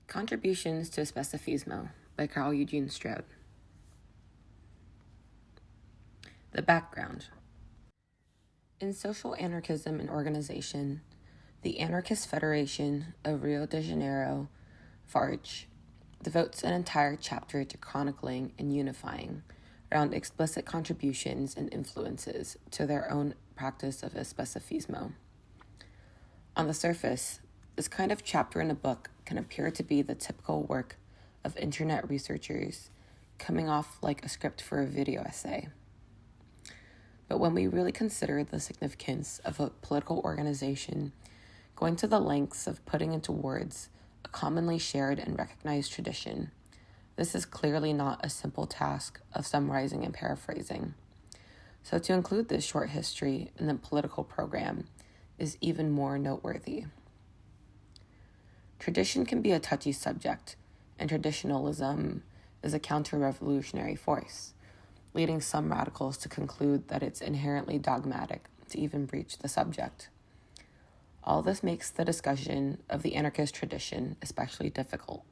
Contributions to Especifismo by Carl Eugene Stroud. The background. In social anarchism and organization, the Anarchist Federation of Rio de Janeiro, FARJ, devotes an entire chapter to chronicling and unifying around explicit contributions and influences to their own practice of Especifismo. On the surface, this kind of chapter in a book can appear to be the typical work of internet researchers, coming off like a script for a video essay. But when we really consider the significance of a political organization going to the lengths of putting into words a commonly shared and recognized tradition, this is clearly not a simple task of summarizing and paraphrasing. So to include this short history in the political program is even more noteworthy. Tradition can be a touchy subject, and traditionalism is a counter-revolutionary force, leading some radicals to conclude that it's inherently dogmatic to even breach the subject. All this makes the discussion of the anarchist tradition especially difficult.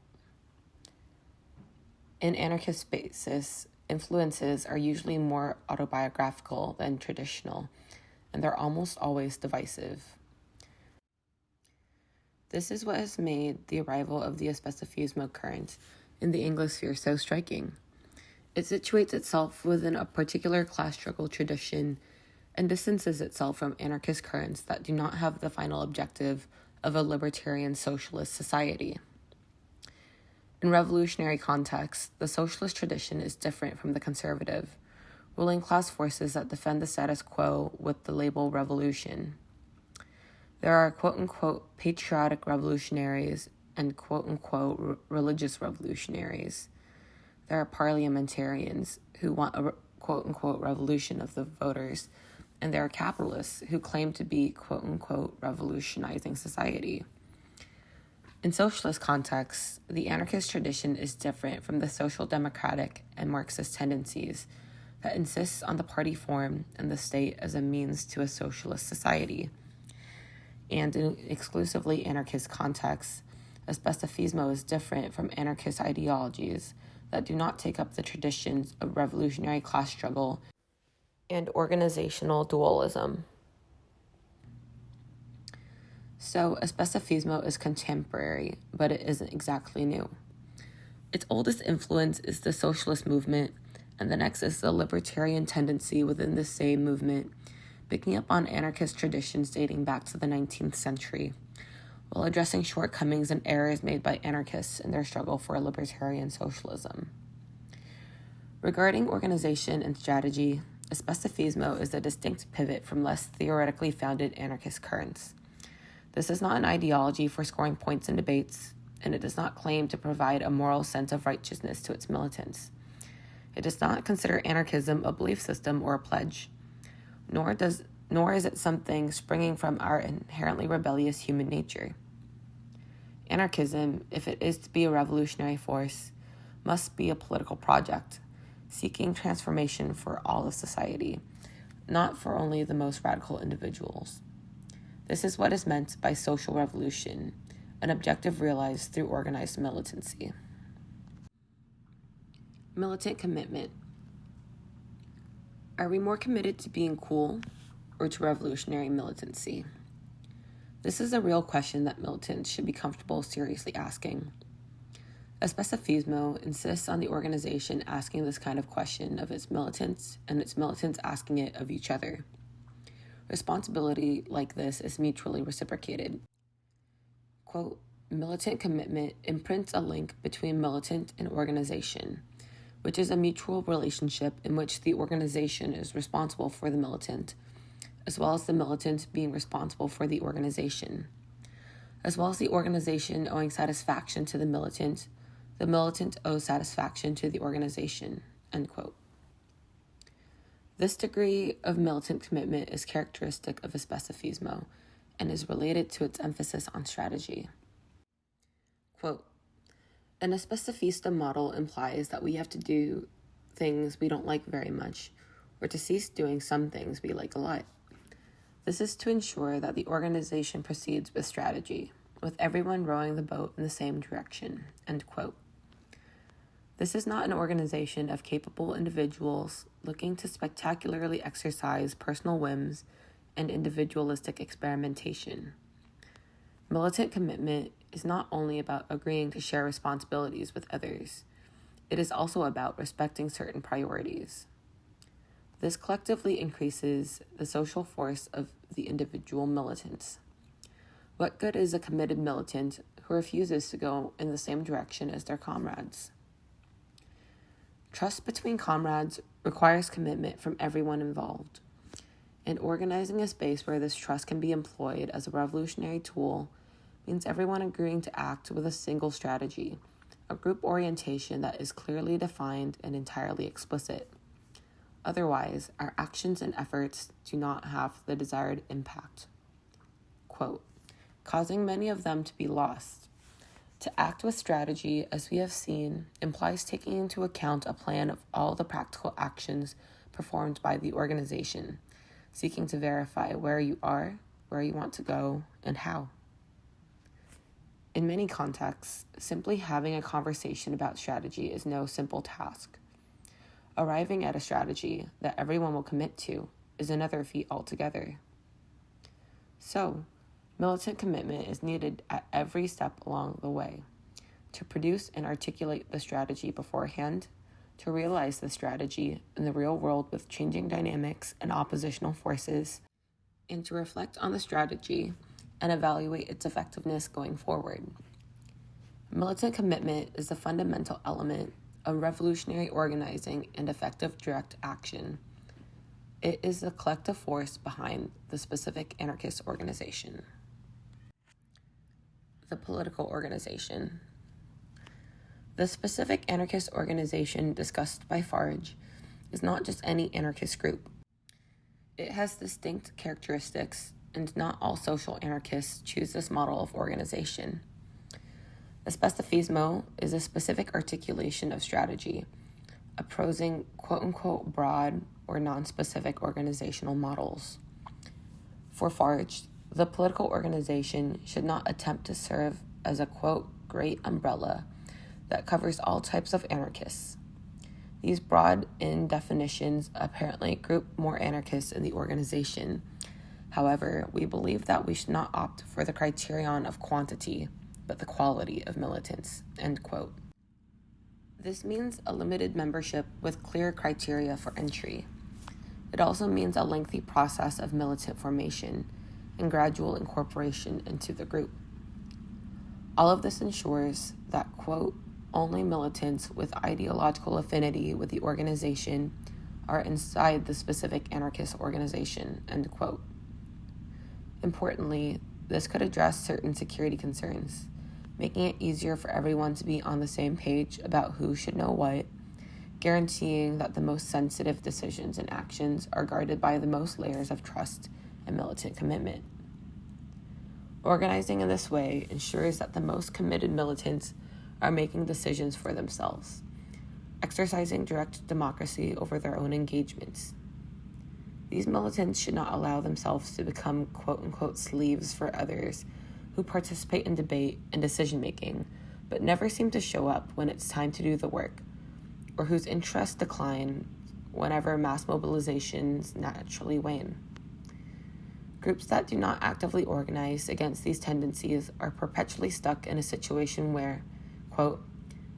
In anarchist spaces, influences are usually more autobiographical than traditional, and they're almost always divisive. This is what has made the arrival of the Especifismo current in the Anglosphere so striking. It situates itself within a particular class struggle tradition and distances itself from anarchist currents that do not have the final objective of a libertarian socialist society. In revolutionary contexts, the socialist tradition is different from the conservative, ruling class forces that defend the status quo with the label revolution. There are quote-unquote patriotic revolutionaries and quote-unquote religious revolutionaries. There are parliamentarians who want a quote-unquote revolution of the voters, and there are capitalists who claim to be quote-unquote revolutionizing society. In socialist contexts, the anarchist tradition is different from the social democratic and Marxist tendencies that insists on the party form and the state as a means to a socialist society. And in exclusively anarchist contexts, Especifismo is different from anarchist ideologies that do not take up the traditions of revolutionary class struggle and organizational dualism. So, Especifismo is contemporary, but it isn't exactly new. Its oldest influence is the socialist movement, and the next is the libertarian tendency within the same movement, picking up on anarchist traditions dating back to the 19th century, while addressing shortcomings and errors made by anarchists in their struggle for libertarian socialism. Regarding organization and strategy, Especifismo is a distinct pivot from less theoretically founded anarchist currents. This is not an ideology for scoring points in debates, and it does not claim to provide a moral sense of righteousness to its militants. It does not consider anarchism a belief system or a pledge, nor is it something springing from our inherently rebellious human nature. Anarchism, if it is to be a revolutionary force, must be a political project, seeking transformation for all of society, not for only the most radical individuals. This is what is meant by social revolution, an objective realized through organized militancy. Militant commitment. Are we more committed to being cool or to revolutionary militancy? This is a real question that militants should be comfortable seriously asking. Especifismo insists on the organization asking this kind of question of its militants and its militants asking it of each other. Responsibility like this is mutually reciprocated. Quote, militant commitment imprints a link between militant and organization, which is a mutual relationship in which the organization is responsible for the militant, as well as the militant being responsible for the organization, as well as the organization owing satisfaction to the militant owes satisfaction to the organization, end quote. This degree of militant commitment is characteristic of Especifismo and is related to its emphasis on strategy. Quote, an Especifista model implies that we have to do things we don't like very much, or to cease doing some things we like a lot. This is to ensure that the organization proceeds with strategy. with everyone rowing the boat in the same direction, end quote. This is not an organization of capable individuals looking to spectacularly exercise personal whims and individualistic experimentation. Militant commitment is not only about agreeing to share responsibilities with others, it is also about respecting certain priorities. This collectively increases the social force of the individual militants. What good is a committed militant who refuses to go in the same direction as their comrades? Trust between comrades requires commitment from everyone involved, and organizing a space where this trust can be employed as a revolutionary tool means everyone agreeing to act with a single strategy, a group orientation that is clearly defined and entirely explicit. Otherwise, our actions and efforts do not have the desired impact. Quote, causing many of them to be lost. To act with strategy, as we have seen, implies taking into account a plan of all the practical actions performed by the organization, seeking to verify where you are, where you want to go, and how. In many contexts, simply having a conversation about strategy is no simple task. Arriving at a strategy that everyone will commit to is another feat altogether. So, militant commitment is needed at every step along the way, to produce and articulate the strategy beforehand, to realize the strategy in the real world with changing dynamics and oppositional forces, and to reflect on the strategy and evaluate its effectiveness going forward. Militant commitment is the fundamental element of revolutionary organizing and effective direct action. It is the collective force behind the specific anarchist organization. The political organization. The specific anarchist organization discussed by FARJ is not just any anarchist group. It has distinct characteristics, and not all social anarchists choose this model of organization. Especifismo is a specific articulation of strategy, opposing quote-unquote broad or non-specific organizational models. For FARJ, the political organization should not attempt to serve as a, quote, great umbrella that covers all types of anarchists. These broad-in definitions apparently group more anarchists in the organization. However, we believe that we should not opt for the criterion of quantity, but the quality of militants, end quote. This means a limited membership with clear criteria for entry. It also means a lengthy process of militant formation and gradual incorporation into the group. All of this ensures that, quote, only militants with ideological affinity with the organization are inside the specific anarchist organization, end quote. Importantly, this could address certain security concerns, making it easier for everyone to be on the same page about who should know what, guaranteeing that the most sensitive decisions and actions are guarded by the most layers of trust and militant commitment. Organizing in this way ensures that the most committed militants are making decisions for themselves, exercising direct democracy over their own engagements. These militants should not allow themselves to become quote-unquote slaves for others who participate in debate and decision-making, but never seem to show up when it's time to do the work, or whose interests decline whenever mass mobilizations naturally wane. Groups that do not actively organize against these tendencies are perpetually stuck in a situation where, quote,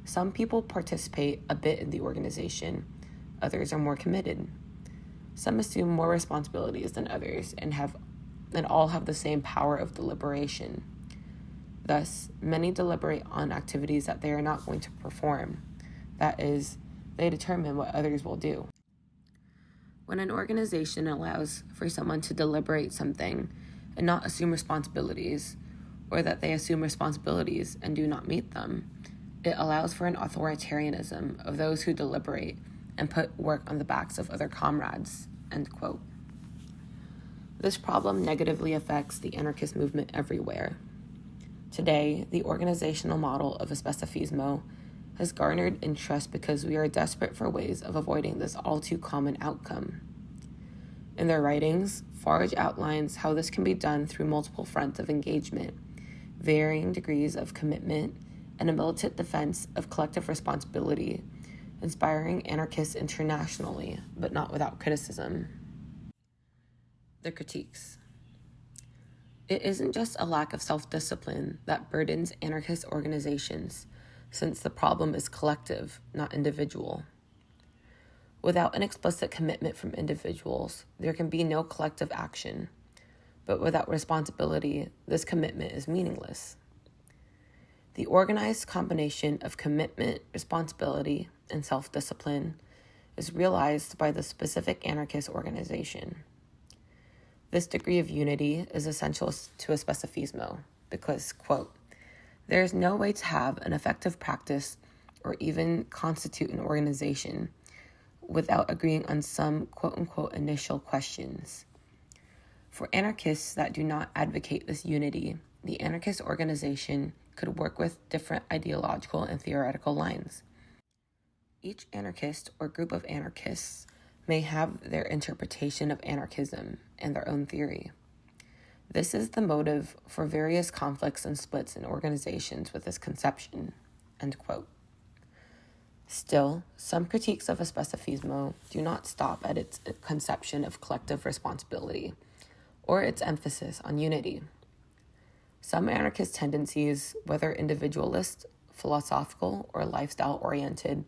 some people participate a bit in the organization, others are more committed. Some assume more responsibilities than others and all have the same power of deliberation. Thus, many deliberate on activities that they are not going to perform. That is, they determine what others will do. When an organization allows for someone to deliberate something and not assume responsibilities, or that they assume responsibilities and do not meet them, it allows for an authoritarianism of those who deliberate and put work on the backs of other comrades, end quote. This problem negatively affects the anarchist movement everywhere. Today, the organizational model of Especifismo has garnered interest because we are desperate for ways of avoiding this all-too-common outcome. In their writings, FARJ outlines how this can be done through multiple fronts of engagement, varying degrees of commitment, and a militant defense of collective responsibility, inspiring anarchists internationally, but not without criticism. The critiques. It isn't just a lack of self-discipline that burdens anarchist organizations, since the problem is collective, not individual. Without an explicit commitment from individuals, there can be no collective action. But without responsibility, this commitment is meaningless. The organized combination of commitment, responsibility, and self-discipline is realized by the specific anarchist organization. This degree of unity is essential to Especifismo because, quote, there is no way to have an effective practice or even constitute an organization without agreeing on some quote-unquote initial questions. For anarchists that do not advocate this unity, the anarchist organization could work with different ideological and theoretical lines. Each anarchist or group of anarchists may have their interpretation of anarchism and their own theory. This is the motive for various conflicts and splits in organizations with this conception, end quote. Still, some critiques of Especifismo do not stop at its conception of collective responsibility or its emphasis on unity. Some anarchist tendencies, whether individualist, philosophical, or lifestyle-oriented,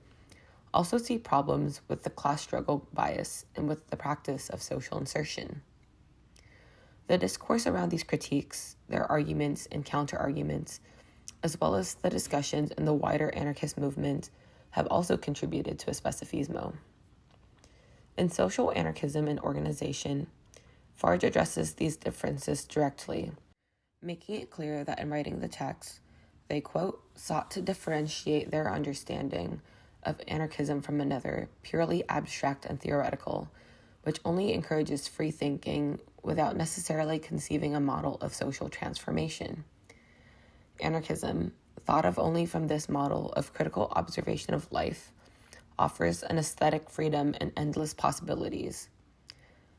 also see problems with the class struggle bias and with the practice of social insertion. The discourse around these critiques, their arguments and counter-arguments, as well as the discussions in the wider anarchist movement, have also contributed to Especifismo. In Social Anarchism and Organization, FARJ addresses these differences directly, making it clear that in writing the text, they, quote, sought to differentiate their understanding of anarchism from another, purely abstract and theoretical, which only encourages free thinking without necessarily conceiving a model of social transformation. Anarchism, thought of only from this model of critical observation of life, offers an aesthetic freedom and endless possibilities.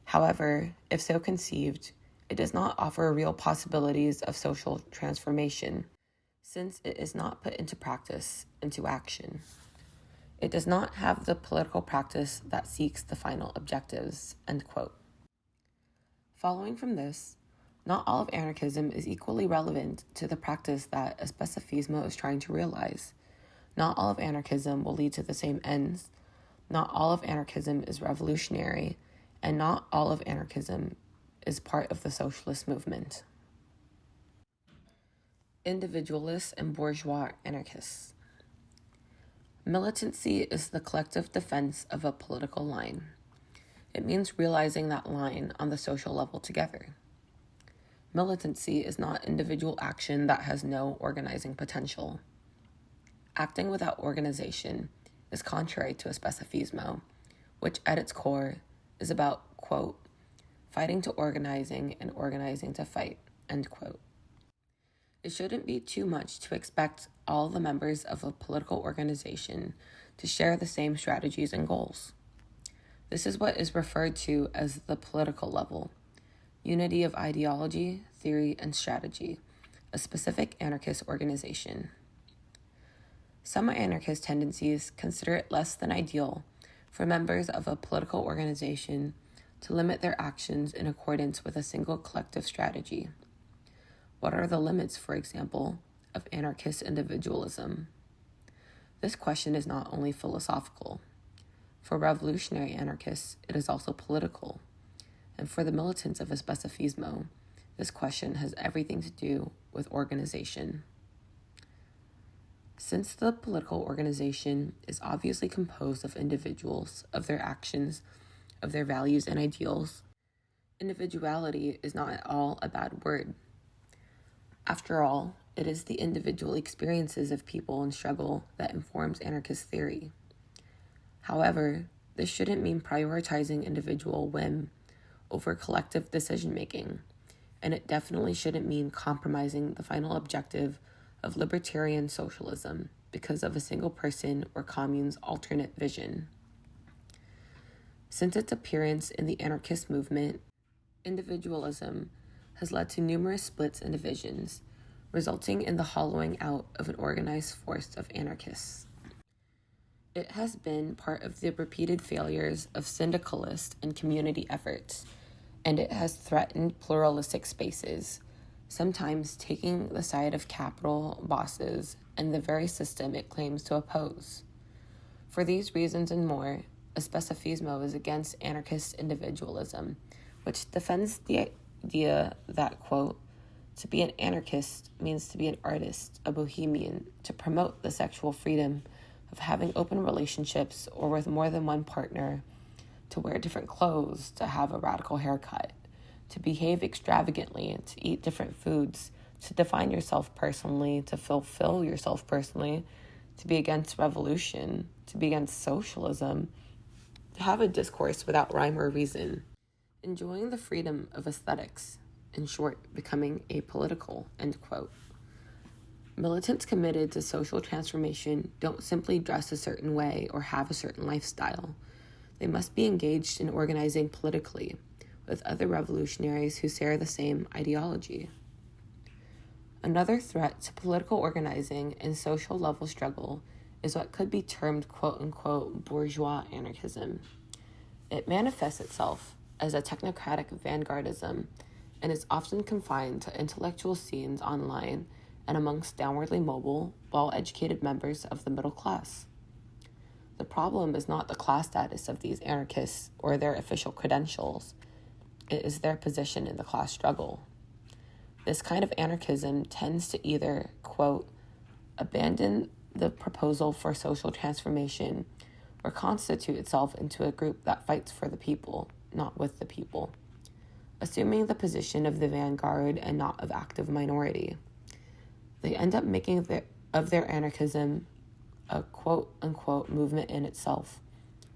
However, if so conceived, it does not offer real possibilities of social transformation, since it is not put into practice, into action. It does not have the political practice that seeks the final objectives, end quote. Following from this, not all of anarchism is equally relevant to the practice that Especifismo is trying to realize. Not all of anarchism will lead to the same ends. Not all of anarchism is revolutionary, and not all of anarchism is part of the socialist movement. Individualists and bourgeois anarchists. Militancy is the collective defense of a political line. It means realizing that line on the social level together. Militancy is not individual action that has no organizing potential. Acting without organization is contrary to Especifismo, which at its core is about, quote, fighting to organizing and organizing to fight, end quote. It shouldn't be too much to expect all the members of a political organization to share the same strategies and goals. This is what is referred to as the political level, unity of ideology, theory, and strategy, a specific anarchist organization. Some anarchist tendencies consider it less than ideal for members of a political organization to limit their actions in accordance with a single collective strategy. What are the limits, for example, of anarchist individualism? This question is not only philosophical. For revolutionary anarchists, it is also political. And for the militants of Especifismo, this question has everything to do with organization. Since the political organization is obviously composed of individuals, of their actions, of their values and ideals, individuality is not at all a bad word. After all, it is the individual experiences of people in struggle that informs anarchist theory. However, this shouldn't mean prioritizing individual whim over collective decision-making, and it definitely shouldn't mean compromising the final objective of libertarian socialism because of a single person or commune's alternate vision. Since its appearance in the anarchist movement, individualism has led to numerous splits and divisions, resulting in the hollowing out of an organized force of anarchists. It has been part of the repeated failures of syndicalist and community efforts, and it has threatened pluralistic spaces, sometimes taking the side of capital bosses and the very system it claims to oppose. For these reasons and more, Especifismo is against anarchist individualism, which defends the idea that, quote, to be an anarchist means to be an artist, a bohemian, to promote the sexual freedom of having open relationships or with more than one partner, to wear different clothes, to have a radical haircut, to behave extravagantly, to eat different foods, to define yourself personally, to fulfill yourself personally, to be against revolution, to be against socialism, to have a discourse without rhyme or reason, enjoying the freedom of aesthetics, in short, becoming apolitical, end quote. Militants committed to social transformation don't simply dress a certain way or have a certain lifestyle. They must be engaged in organizing politically with other revolutionaries who share the same ideology. Another threat to political organizing and social level struggle is what could be termed quote-unquote bourgeois anarchism. It manifests itself as a technocratic vanguardism and is often confined to intellectual scenes online and amongst downwardly mobile, well-educated members of the middle class. The problem is not the class status of these anarchists or their official credentials. It is their position in the class struggle. This kind of anarchism tends to either, quote, abandon the proposal for social transformation or constitute itself into a group that fights for the people, not with the people, assuming the position of the vanguard and not of active minority. They end up making of their anarchism a quote-unquote movement in itself,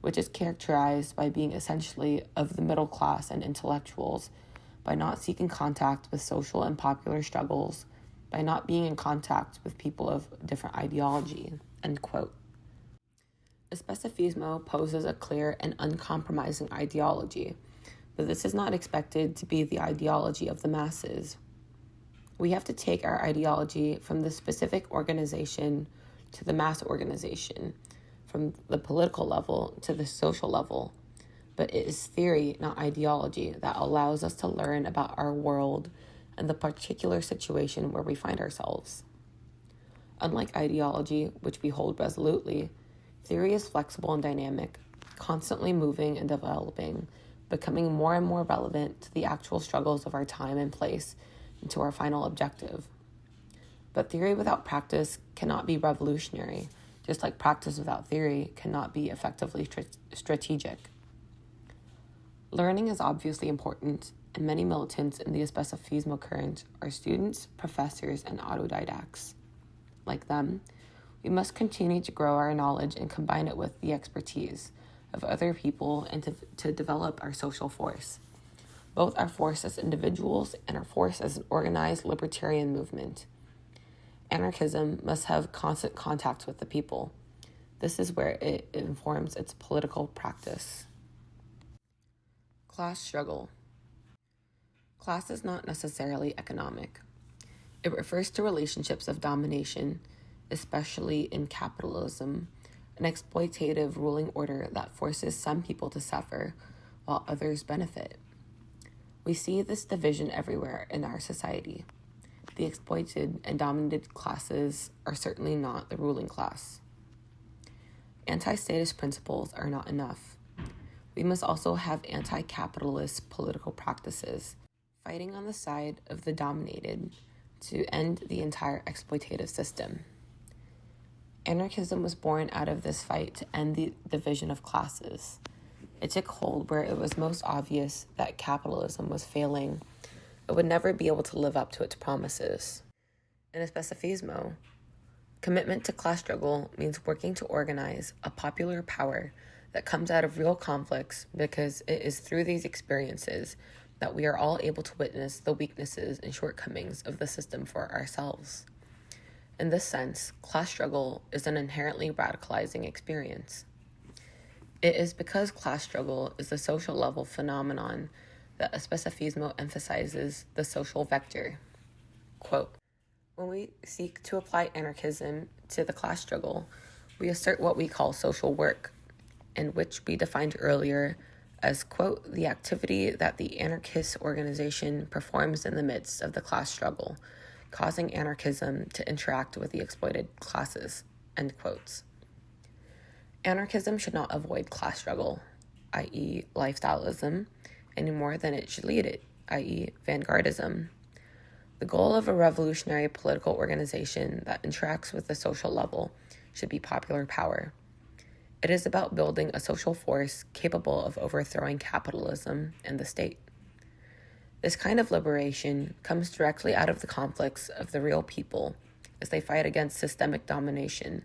which is characterized by being essentially of the middle class and intellectuals, by not seeking contact with social and popular struggles, by not being in contact with people of different ideology, end quote. Especifismo poses a clear and uncompromising ideology, but this is not expected to be the ideology of the masses. We have to take our ideology from the specific organization to the mass organization, from the political level to the social level. But it is theory, not ideology, that allows us to learn about our world and the particular situation where we find ourselves. Unlike ideology, which we hold resolutely, theory is flexible and dynamic, constantly moving and developing, becoming more and more relevant to the actual struggles of our time and place and to our final objective. But theory without practice cannot be revolutionary, just like practice without theory cannot be effectively strategic. Learning is obviously important, and many militants in the Especifismo current are students, professors, and autodidacts. Like them, we must continue to grow our knowledge and combine it with the expertise of other people and to develop our social force, both our force as individuals and our force as an organized libertarian movement. Anarchism must have constant contact with the people. This is where it informs its political practice. Class struggle. Class is not necessarily economic. It refers to relationships of domination, especially in capitalism, an exploitative ruling order that forces some people to suffer while others benefit. We see this division everywhere in our society. The exploited and dominated classes are certainly not the ruling class. Anti-status principles are not enough. We must also have anti-capitalist political practices, fighting on the side of the dominated to end the entire exploitative system. Anarchism was born out of this fight to end the division of classes. It took hold where it was most obvious that capitalism was failing. It would never be able to live up to its promises. In Especifismo, commitment to class struggle means working to organize a popular power that comes out of real conflicts, because it is through these experiences that we are all able to witness the weaknesses and shortcomings of the system for ourselves. In this sense, class struggle is an inherently radicalizing experience. It is because class struggle is a social level phenomenon that Especifismo emphasizes the social vector. Quote, When we seek to apply anarchism to the class struggle, we assert what we call social work, and which we defined earlier as, quote, the activity that the anarchist organization performs in the midst of the class struggle, causing anarchism to interact with the exploited classes, end quotes. Anarchism should not avoid class struggle, i.e. lifestyleism, any more than it should lead it, i.e. vanguardism. The goal of a revolutionary political organization that interacts with the social level should be popular power. It is about building a social force capable of overthrowing capitalism and the state. This kind of liberation comes directly out of the conflicts of the real people as they fight against systemic domination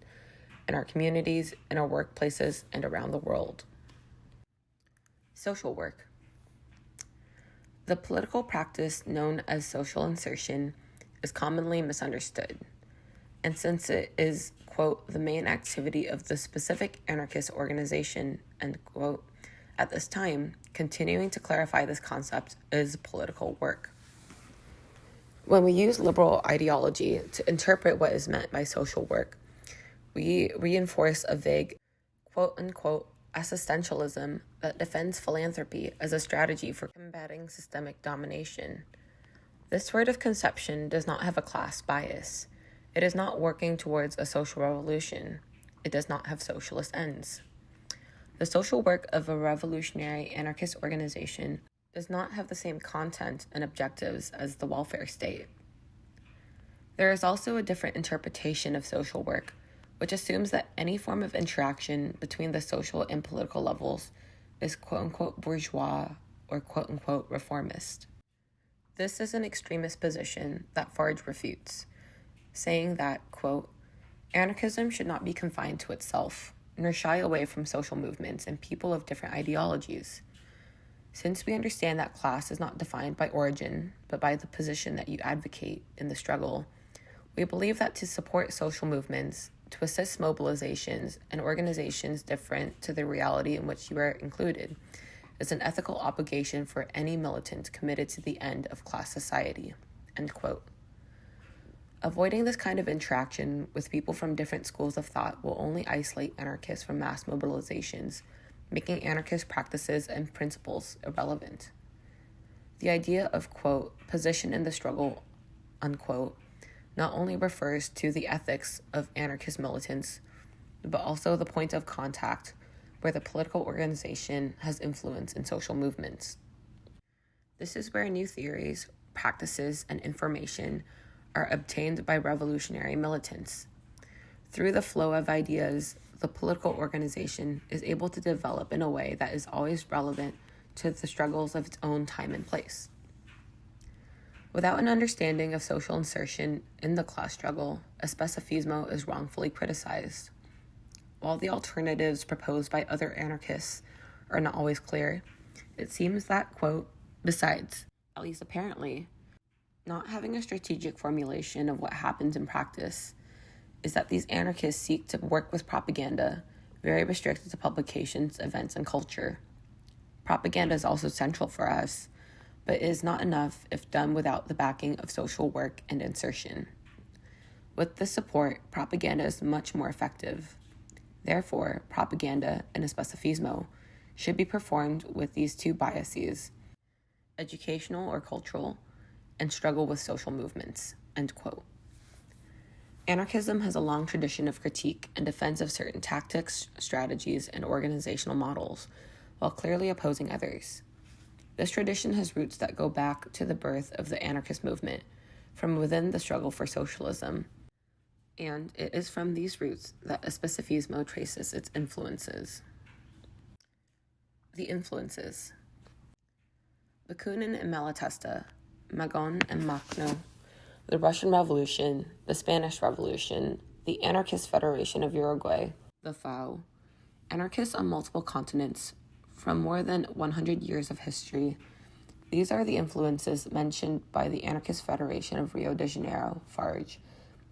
in our communities, in our workplaces, and around the world. Social work. The political practice known as social insertion is commonly misunderstood, and since it is, quote, the main activity of the specific anarchist organization, end quote, at this time, continuing to clarify this concept is political work. When we use liberal ideology to interpret what is meant by social work, we reinforce a vague, quote-unquote, existentialism that defends philanthropy as a strategy for combating systemic domination. This sort of conception does not have a class bias. It is not working towards a social revolution. It does not have socialist ends. The social work of a revolutionary anarchist organization does not have the same content and objectives as the welfare state. There is also a different interpretation of social work, which assumes that any form of interaction between the social and political levels is quote-unquote bourgeois or quote-unquote reformist. This is an extremist position that FARJ refutes, saying that, quote, anarchism should not be confined to itself, nor shy away from social movements and people of different ideologies. Since we understand that class is not defined by origin, but by the position that you advocate in the struggle, we believe that to support social movements, to assist mobilizations and organizations different to the reality in which you are included, is an ethical obligation for any militant committed to the end of class society, end quote. Avoiding this kind of interaction with people from different schools of thought will only isolate anarchists from mass mobilizations, making anarchist practices and principles irrelevant. The idea of, quote, position in the struggle, unquote, not only refers to the ethics of anarchist militants, but also the point of contact where the political organization has influence in social movements. This is where new theories, practices, and information are obtained by revolutionary militants. Through the flow of ideas, the political organization is able to develop in a way that is always relevant to the struggles of its own time and place. Without an understanding of social insertion in the class struggle, Especifismo is wrongfully criticized. While the alternatives proposed by other anarchists are not always clear, it seems that, quote, besides, at least apparently, not having a strategic formulation of what happens in practice, is that these anarchists seek to work with propaganda, very restricted to publications, events, and culture. Propaganda is also central for us, but it is not enough if done without the backing of social work and insertion. With this support, propaganda is much more effective. Therefore, propaganda in Especifismo should be performed with these two biases, educational or cultural, and struggle with social movements, end quote. Anarchism has a long tradition of critique and defense of certain tactics, strategies, and organizational models, while clearly opposing others. This tradition has roots that go back to the birth of the anarchist movement, from within the struggle for socialism, and it is from these roots that Especifismo traces its influences. The influences. Bakunin and Malatesta, Magon and Makhno, the Russian Revolution, the Spanish Revolution, the Anarchist Federation of Uruguay, the FAO, anarchists on multiple continents, from more than 100 years of history. These are the influences mentioned by the Anarchist Federation of Rio de Janeiro, FARJ,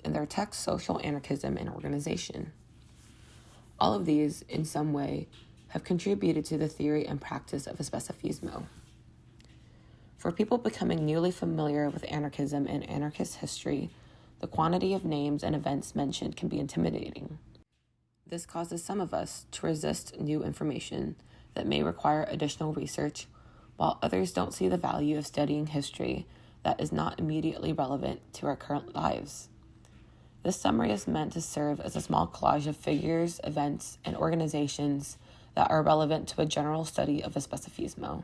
in their text Social Anarchism and Organization. All of these, in some way, have contributed to the theory and practice of Especifismo. For people becoming newly familiar with anarchism and anarchist history, the quantity of names and events mentioned can be intimidating. This causes some of us to resist new information that may require additional research, while others don't see the value of studying history that is not immediately relevant to our current lives. This summary is meant to serve as a small collage of figures, events, and organizations that are relevant to a general study of Especifismo.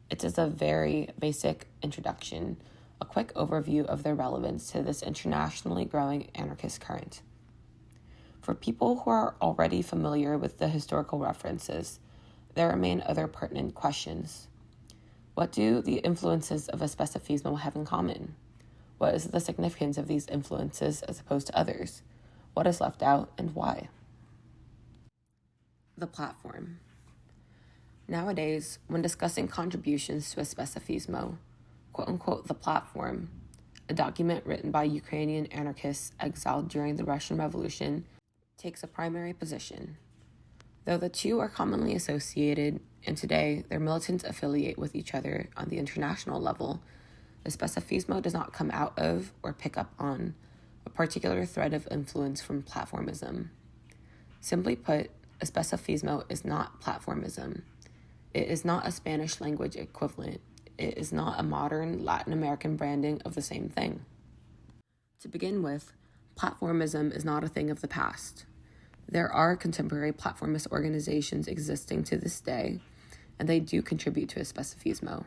It is a very basic introduction, a quick overview of their relevance to this internationally growing anarchist current. For people who are already familiar with the historical references, there remain other pertinent questions. What do the influences of Especifismo have in common? What is the significance of these influences as opposed to others? What is left out and why? The platform. Nowadays, when discussing contributions to Especifismo, quote-unquote, the platform, a document written by Ukrainian anarchists exiled during the Russian Revolution, takes a primary position. Though the two are commonly associated, and today their militants affiliate with each other on the international level, Especifismo does not come out of or pick up on a particular thread of influence from platformism. Simply put, Especifismo is not platformism. It is not a Spanish language equivalent. It is not a modern Latin American branding of the same thing. To begin with, platformism is not a thing of the past. There are contemporary platformist organizations existing to this day, and they do contribute to Especifismo.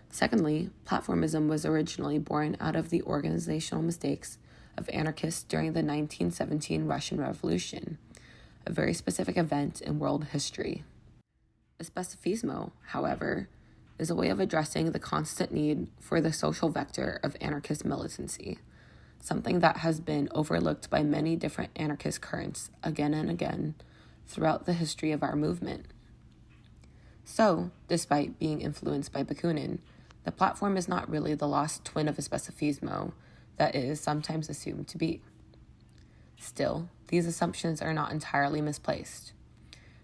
Secondly, platformism was originally born out of the organizational mistakes of anarchists during the 1917 Russian Revolution, a very specific event in world history. Especifismo, however, is a way of addressing the constant need for the social vector of anarchist militancy, something that has been overlooked by many different anarchist currents again and again throughout the history of our movement. So, despite being influenced by Bakunin, the platform is not really the lost twin of Especifismo that it is sometimes assumed to be. Still, these assumptions are not entirely misplaced.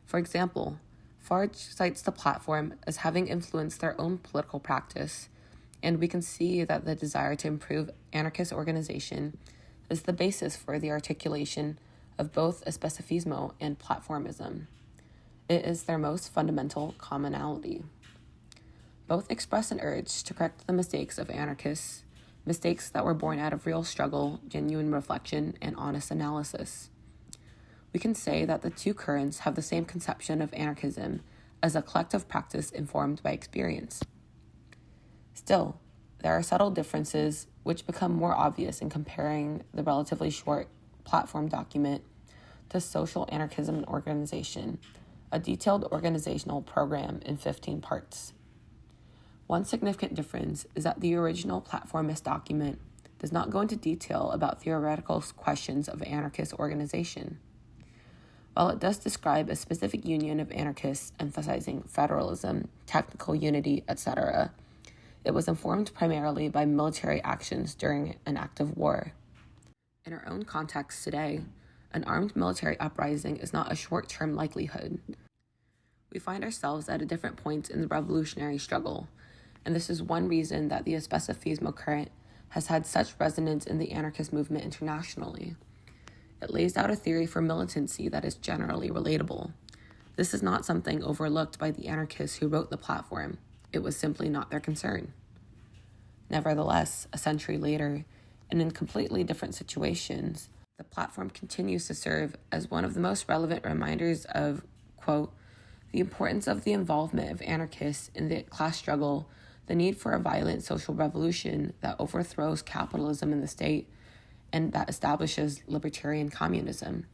For example, FARJ cites the platform as having influenced their own political practice, and we can see that the desire to improve anarchist organization is the basis for the articulation of both Especifismo and platformism. It is their most fundamental commonality. Both express an urge to correct the mistakes of anarchists, mistakes that were born out of real struggle, genuine reflection, and honest analysis. We can say that the two currents have the same conception of anarchism as a collective practice informed by experience. Still, there are subtle differences which become more obvious in comparing the relatively short platform document to Social Anarchism and Organization, a detailed organizational program in 15 parts. One significant difference is that the original platformist document does not go into detail about theoretical questions of anarchist organization. While it does describe a specific union of anarchists emphasizing federalism, technical unity, etc., it was informed primarily by military actions during an active war. In our own context today, an armed military uprising is not a short-term likelihood. We find ourselves at a different point in the revolutionary struggle, and this is one reason that the Especifismo current has had such resonance in the anarchist movement internationally. It lays out a theory for militancy that is generally relatable. This is not something overlooked by the anarchists who wrote the platform. It was simply not their concern. Nevertheless, a century later, and in completely different situations, the platform continues to serve as one of the most relevant reminders of, quote, the importance of the involvement of anarchists in the class struggle, the need for a violent social revolution that overthrows capitalism in the state and that establishes libertarian communism.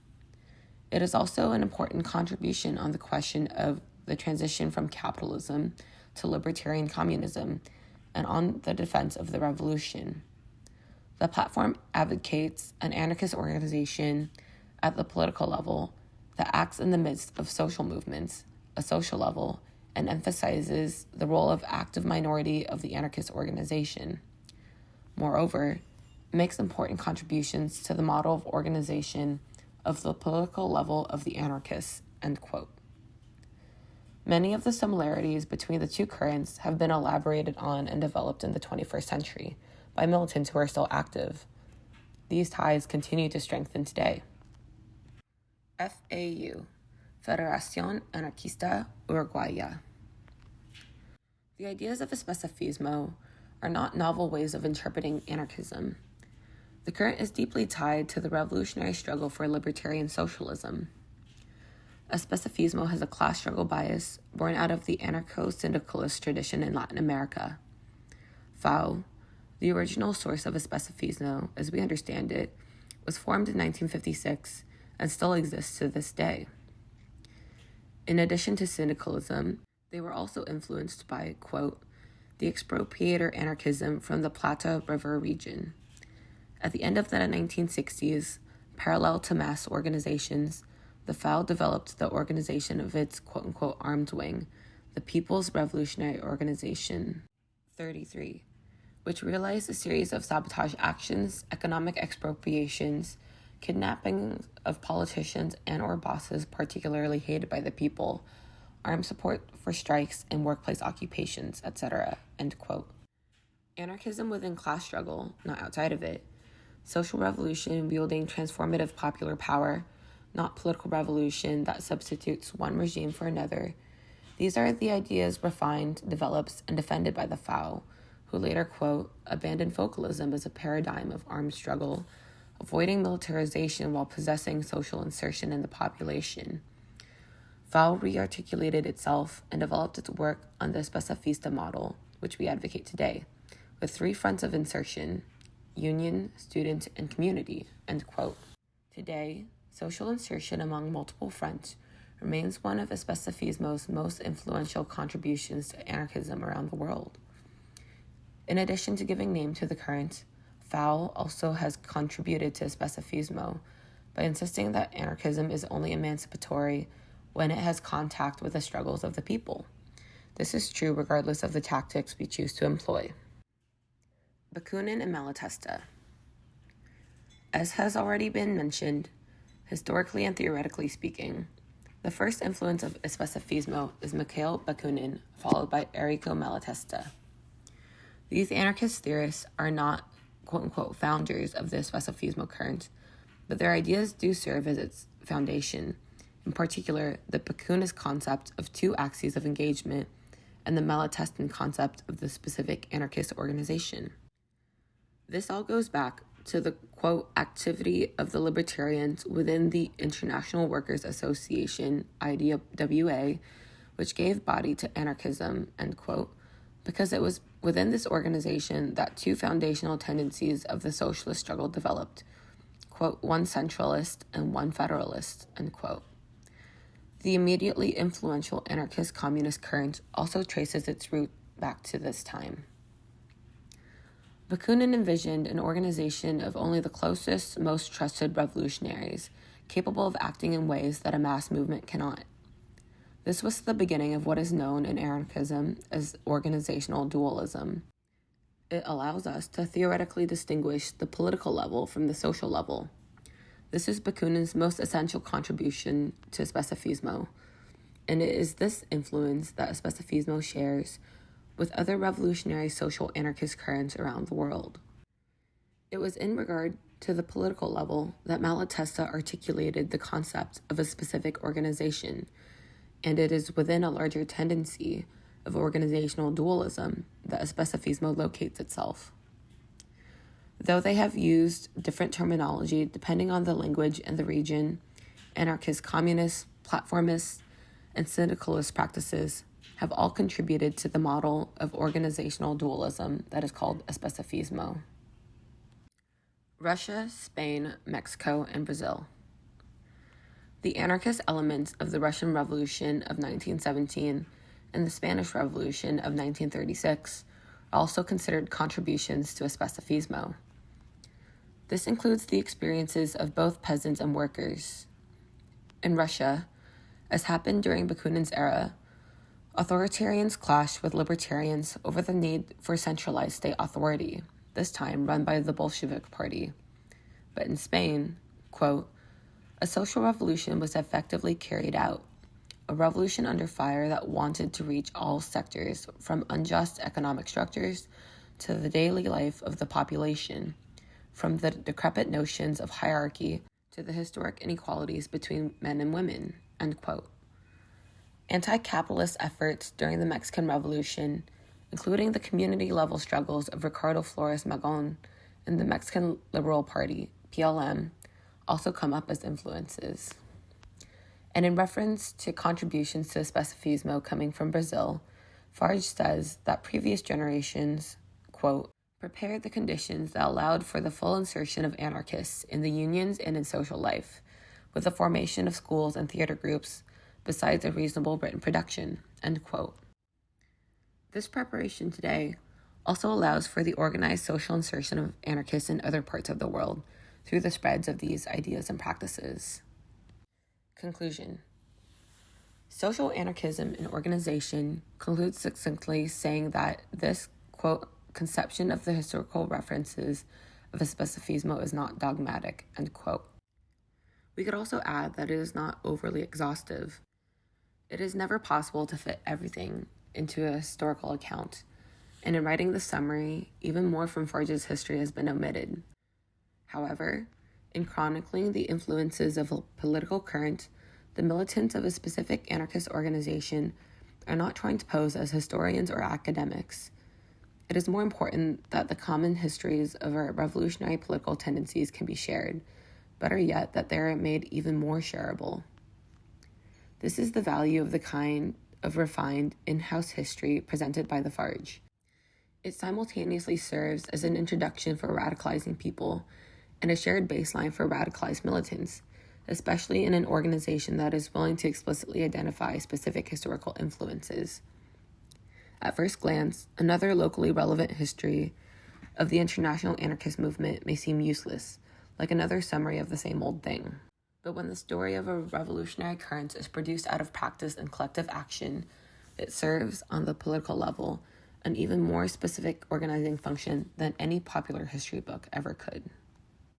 It is also an important contribution on the question of the transition from capitalism to libertarian communism and on the defense of the revolution. The platform advocates an anarchist organization at the political level that acts in the midst of social movements, a social level, and emphasizes the role of active minority of the anarchist organization. Moreover, it makes important contributions to the model of organization of the political level of the anarchists, end quote. Many of the similarities between the two currents have been elaborated on and developed in the 21st century by militants who are still active. These ties continue to strengthen today. FAU, Federación Anarquista Uruguaya. The ideas of Especifismo are not novel ways of interpreting anarchism. The current is deeply tied to the revolutionary struggle for libertarian socialism. Especifismo has a class struggle bias born out of the anarcho-syndicalist tradition in Latin America. FAU, the original source of Especifismo, as we understand it, was formed in 1956 and still exists to this day. In addition to syndicalism, they were also influenced by, quote, the expropriator anarchism from the Plata River region. At the end of the 1960s, parallel to mass organizations, the FAU developed the organization of its quote-unquote armed wing, the People's Revolutionary Organization 33, which realized a series of sabotage actions, economic expropriations, kidnapping of politicians and or bosses particularly hated by the people, armed support for strikes and workplace occupations, etc., end quote. Anarchism within class struggle, not outside of it. Social revolution wielding transformative popular power, not political revolution that substitutes one regime for another. These are the ideas refined, developed, and defended by the FAU, who later, quote, abandoned vocalism as a paradigm of armed struggle, avoiding militarization while possessing social insertion in the population. FAU rearticulated itself and developed its work on the Especifista model, which we advocate today, with 3 fronts of insertion: union, student, and community, end quote. Today, social insertion among multiple fronts remains one of Especifismo's most influential contributions to anarchism around the world. In addition to giving name to the current, FAU also has contributed to Especifismo by insisting that anarchism is only emancipatory when it has contact with the struggles of the people. This is true regardless of the tactics we choose to employ. Bakunin and Malatesta. As has already been mentioned, historically and theoretically speaking, the first influence of Especifismo is Mikhail Bakunin, followed by Enrico Malatesta. These anarchist theorists are not quote-unquote founders of the Especifismo current, but their ideas do serve as its foundation, in particular the Bakuninist concept of 2 axes of engagement and the Malatestan concept of the specific anarchist organization. This all goes back to the, quote, activity of the libertarians within the International Workers' Association, IDWA, which gave body to anarchism, end quote, because it was within this organization that 2 foundational tendencies of the socialist struggle developed, quote, one centralist and one federalist, end quote. The immediately influential anarchist communist current also traces its root back to this time. Bakunin envisioned an organization of only the closest, most trusted revolutionaries, capable of acting in ways that a mass movement cannot. This was the beginning of what is known in anarchism as organizational dualism. It allows us to theoretically distinguish the political level from the social level. This is Bakunin's most essential contribution to Especifismo, and it is this influence that Especifismo shares with other revolutionary social anarchist currents around the world. It was in regard to the political level that Malatesta articulated the concept of a specific organization, and it is within a larger tendency of organizational dualism that Especifismo locates itself. Though they have used different terminology depending on the language and the region, anarchist communists, platformists, and syndicalist practices have all contributed to the model of organizational dualism that is called Especifismo. Russia, Spain, Mexico, and Brazil. The anarchist elements of the Russian Revolution of 1917 and the Spanish Revolution of 1936 are also considered contributions to Especifismo. This includes the experiences of both peasants and workers. In Russia, as happened during Bakunin's era, authoritarians clashed with libertarians over the need for centralized state authority, this time run by the Bolshevik Party. But in Spain, quote, a social revolution was effectively carried out, a revolution under fire that wanted to reach all sectors, from unjust economic structures to the daily life of the population, from the decrepit notions of hierarchy to the historic inequalities between men and women, end quote. Anti-capitalist efforts during the Mexican Revolution, including the community-level struggles of Ricardo Flores Magón and the Mexican Liberal Party, PLM, also come up as influences. And in reference to contributions to Especifismo coming from Brazil, FARJ says that previous generations, quote, prepared the conditions that allowed for the full insertion of anarchists in the unions and in social life, with the formation of schools and theater groups, besides a reasonable written production, end quote. This preparation today also allows for the organized social insertion of anarchists in other parts of the world through the spreads of these ideas and practices. Conclusion. Social anarchism and organization concludes succinctly saying that this, quote, conception of the historical references of Especifismo is not dogmatic, end quote. We could also add that it is not overly exhaustive. It is never possible to fit everything into a historical account, and in writing the summary, even more from FARJ's history has been omitted. However, in chronicling the influences of a political current, the militants of a specific anarchist organization are not trying to pose as historians or academics. It is more important that the common histories of our revolutionary political tendencies can be shared, better yet that they are made even more shareable. This is the value of the kind of refined in-house history presented by the FARJ. It simultaneously serves as an introduction for radicalizing people and a shared baseline for radicalized militants, especially in an organization that is willing to explicitly identify specific historical influences. At first glance, another locally relevant history of the international anarchist movement may seem useless, like another summary of the same old thing. But when the story of a revolutionary current is produced out of practice and collective action, it serves, on the political level, an even more specific organizing function than any popular history book ever could.